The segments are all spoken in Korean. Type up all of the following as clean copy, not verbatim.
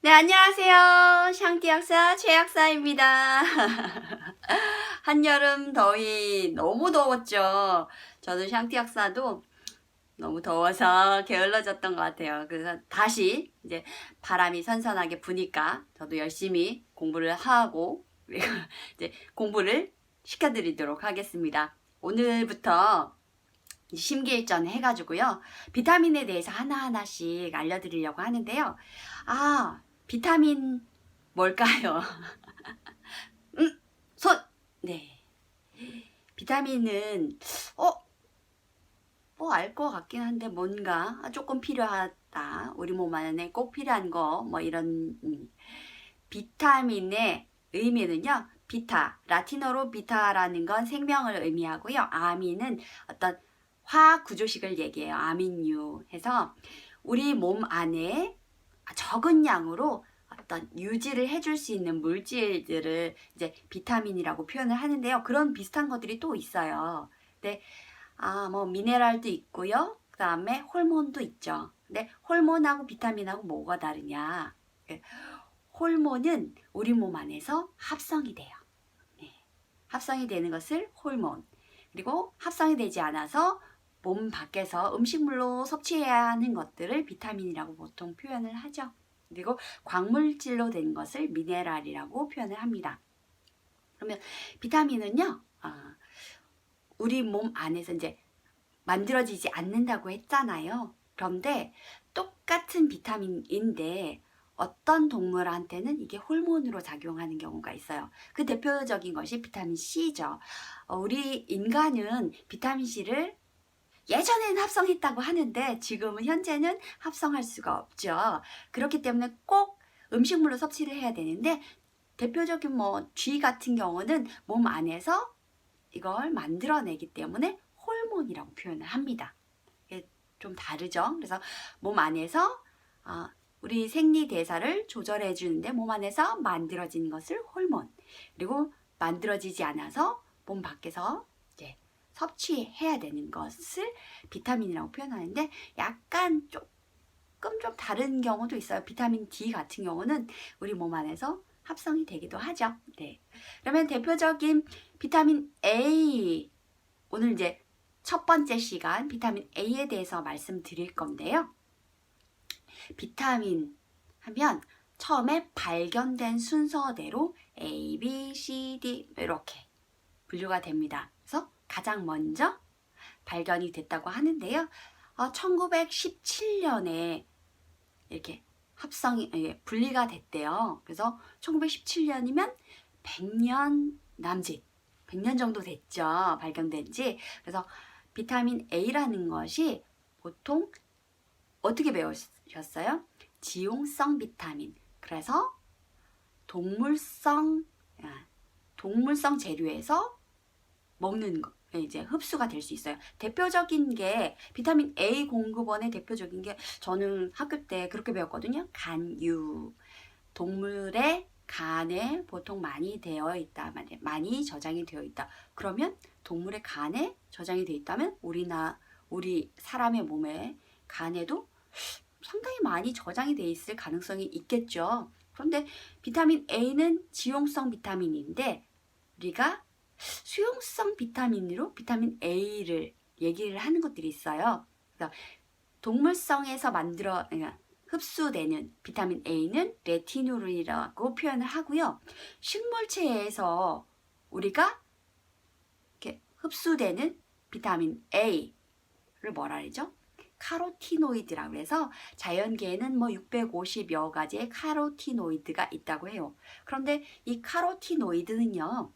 네, 안녕하세요. 샹띠 약사 최 약사입니다. 한여름 더위 너무 더웠죠. 저도 샹띠 약사도 너무 더워서 게을러졌던 것 같아요. 그래서 다시 이제 바람이 선선하게 부니까 저도 열심히 공부를 하고 그리고 이제 공부를 시켜드리도록 하겠습니다. 오늘부터 심기일전 해가지고요. 비타민에 대해서 하나하나씩 알려드리려고 하는데요. 비타민 뭘까요? 손! 네. 비타민은, 뭐 알 것 같긴 한데 뭔가 조금 필요하다. 우리 몸 안에 꼭 필요한 거, 뭐 이런, 비타민의 의미는요. 비타, 라틴어로 비타라는 건 생명을 의미하고요. 아민은 어떤 화학 구조식을 얘기해요. 아민유 해서 우리 몸 안에 적은 양으로 어떤 유지를 해줄 수 있는 물질들을 이제 비타민이라고 표현을 하는데요. 그런 비슷한 것들이 또 있어요. 근데 뭐 미네랄도 있고요. 그 다음에 호르몬도 있죠. 근데 호르몬하고 비타민하고 뭐가 다르냐? 호르몬은 우리 몸 안에서 합성이 돼요. 네. 합성이 되는 것을 호르몬. 그리고 합성이 되지 않아서 몸 밖에서 음식물로 섭취해야 하는 것들을 비타민이라고 보통 표현을 하죠. 그리고 광물질로 된 것을 미네랄이라고 표현을 합니다. 그러면 비타민은요, 우리 몸 안에서 이제 만들어지지 않는다고 했잖아요. 그런데 똑같은 비타민인데 어떤 동물한테는 이게 호르몬으로 작용하는 경우가 있어요. 그 대표적인 것이 비타민 C죠. 우리 인간은 비타민 C를 예전에는 합성했다고 하는데 지금은 현재는 합성할 수가 없죠. 그렇기 때문에 꼭 음식물로 섭취를 해야 되는데 대표적인 뭐 쥐 같은 경우는 몸 안에서 이걸 만들어내기 때문에 호르몬이라고 표현을 합니다. 이게 좀 다르죠. 그래서 몸 안에서 우리 생리대사를 조절해 주는데 몸 안에서 만들어진 것을 호르몬, 그리고 만들어지지 않아서 몸 밖에서 이제 섭취해야 되는 것을 비타민이라고 표현하는데 약간 조금 좀 다른 경우도 있어요. 비타민 D 같은 경우는 우리 몸 안에서 합성이 되기도 하죠. 네. 그러면 대표적인 비타민 A, 오늘 이제 첫 번째 시간 비타민 A에 대해서 말씀드릴 건데요. 비타민 하면 처음에 발견된 순서대로 A, B, C, D 이렇게 분류가 됩니다. 그래서 가장 먼저 발견이 됐다고 하는데요. 1917년에 이렇게 합성이 분리가 됐대요. 그래서 1917년이면 100년 남짓, 100년 정도 됐죠. 발견된 지. 그래서 비타민 A라는 것이 보통 어떻게 배우셨어요? 지용성 비타민. 그래서 동물성 재료에서 먹는 거, 이제 흡수가 될 수 있어요. 대표적인 게 비타민 A 공급원의 대표적인 게 저는 학교 때 그렇게 배웠거든요. 간유. 동물의 간에 보통 많이 되어 있다, 많이 저장이 되어 있다. 그러면 동물의 간에 저장이 되어 있다면 우리 사람의 몸에 간에도 상당히 많이 저장이 되어 있을 가능성이 있겠죠. 그런데 비타민 A는 지용성 비타민인데 우리가 수용성 비타민으로 비타민 A를 얘기를 하는 것들이 있어요. 그래서 동물성에서 흡수되는 비타민 A는 레티놀이라고 표현을 하고요. 식물체에서 우리가 이렇게 흡수되는 비타민 A를 뭐라 그러죠? 카로티노이드라고 해서 자연계에는 뭐 650여 가지의 카로티노이드가 있다고 해요. 그런데 이 카로티노이드는요,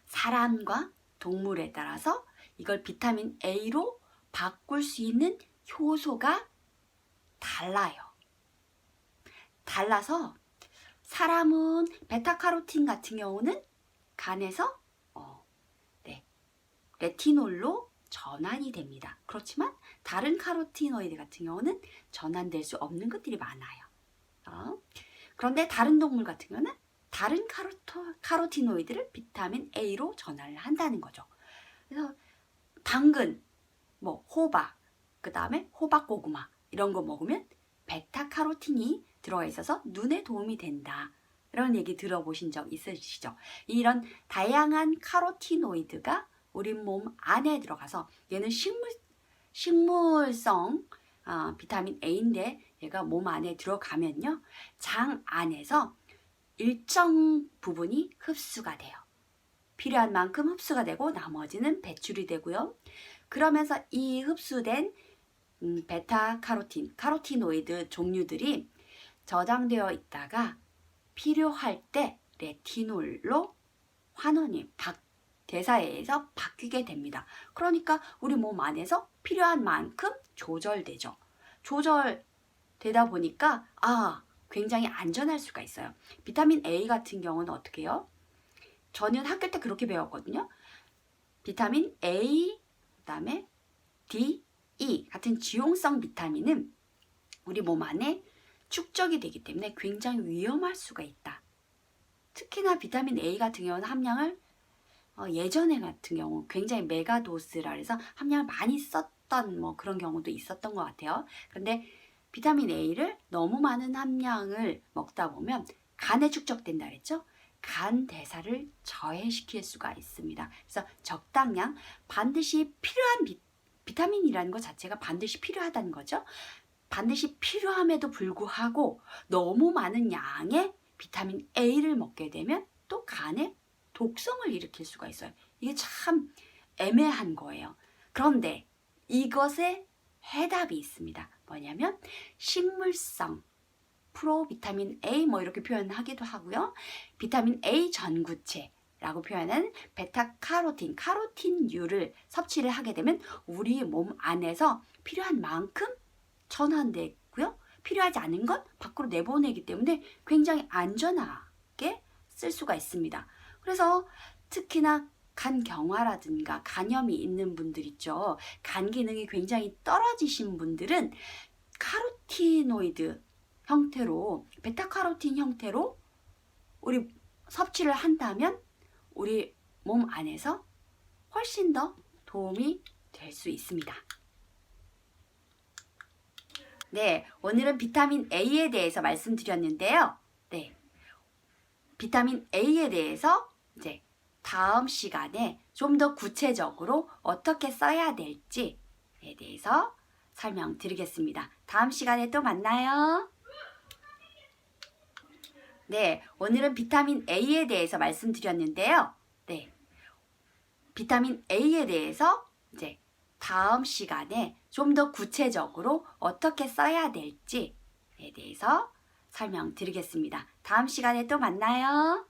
사람과 동물에 따라서 이걸 비타민 A로 바꿀 수 있는 효소가 달라요. 달라서 사람은 베타카로틴 같은 경우는 간에서 레티놀로 전환이 됩니다. 그렇지만 다른 카로티노이드 같은 경우는 전환될 수 없는 것들이 많아요. 그런데 다른 동물 같은 경우는 다른 카로티노이드를 비타민 A로 전환을 한다는 거죠. 그래서 당근, 뭐 호박, 그 다음에 호박고구마 이런 거 먹으면 베타카로틴이 들어가 있어서 눈에 도움이 된다. 이런 얘기 들어보신 적 있으시죠? 이런 다양한 카로티노이드가 우리 몸 안에 들어가서 얘는 식물성 비타민 A인데 얘가 몸 안에 들어가면요. 장 안에서 일정 부분이 흡수가 돼요. 필요한 만큼 흡수가 되고 나머지는 배출이 되고요. 그러면서 이 흡수된 베타카로틴, 카로티노이드 종류들이 저장되어 있다가 필요할 때 레티놀로 환원이 대사에서 바뀌게 됩니다. 그러니까 우리 몸 안에서 필요한 만큼 조절되죠. 조절되다 보니까 굉장히 안전할 수가 있어요. 비타민 A 같은 경우는 어떻게 해요? 저는 학교 때 그렇게 배웠거든요. 비타민 A, 그다음에 D, E 같은 지용성 비타민은 우리 몸 안에 축적이 되기 때문에 굉장히 위험할 수가 있다. 특히나 비타민 A 같은 경우는 함량을 예전에 같은 경우 굉장히 메가도스라 해서 함량을 많이 썼던 그런 경우도 있었던 것 같아요. 그런데 비타민 A를 너무 많은 함량을 먹다 보면 간에 축적된다 그랬죠? 간 대사를 저해시킬 수가 있습니다. 그래서 적당량, 반드시 필요한 비타민이라는 것 자체가 반드시 필요하다는 거죠. 반드시 필요함에도 불구하고 너무 많은 양의 비타민 A를 먹게 되면 또 간에 독성을 일으킬 수가 있어요. 이게 참 애매한 거예요. 그런데 이것에 해답이 있습니다. 뭐냐면 식물성 프로비타민 A 이렇게 표현하기도 하고요. 비타민 A 전구체라고 표현하는 베타카로틴, 카로틴류를 섭취를 하게 되면 우리 몸 안에서 필요한 만큼 전환되고요. 필요하지 않은 건 밖으로 내보내기 때문에 굉장히 안전하게 쓸 수가 있습니다. 그래서 특히나 간경화라든가 간염이 있는 분들 있죠. 간 기능이 굉장히 떨어지신 분들은 카로티노이드 형태로, 베타카로틴 형태로 우리 섭취를 한다면 우리 몸 안에서 훨씬 더 도움이 될 수 있습니다. 네, 오늘은 비타민 A에 대해서 말씀드렸는데요. 네, 비타민 A에 대해서 이제 다음 시간에 좀 더 구체적으로 어떻게 써야 될지에 대해서 설명드리겠습니다. 다음 시간에 또 만나요. 네, 오늘은 비타민 A에 대해서 말씀드렸는데요. 네, 비타민 A에 대해서 이제 다음 시간에 좀 더 구체적으로 어떻게 써야 될지에 대해서 설명드리겠습니다. 다음 시간에 또 만나요.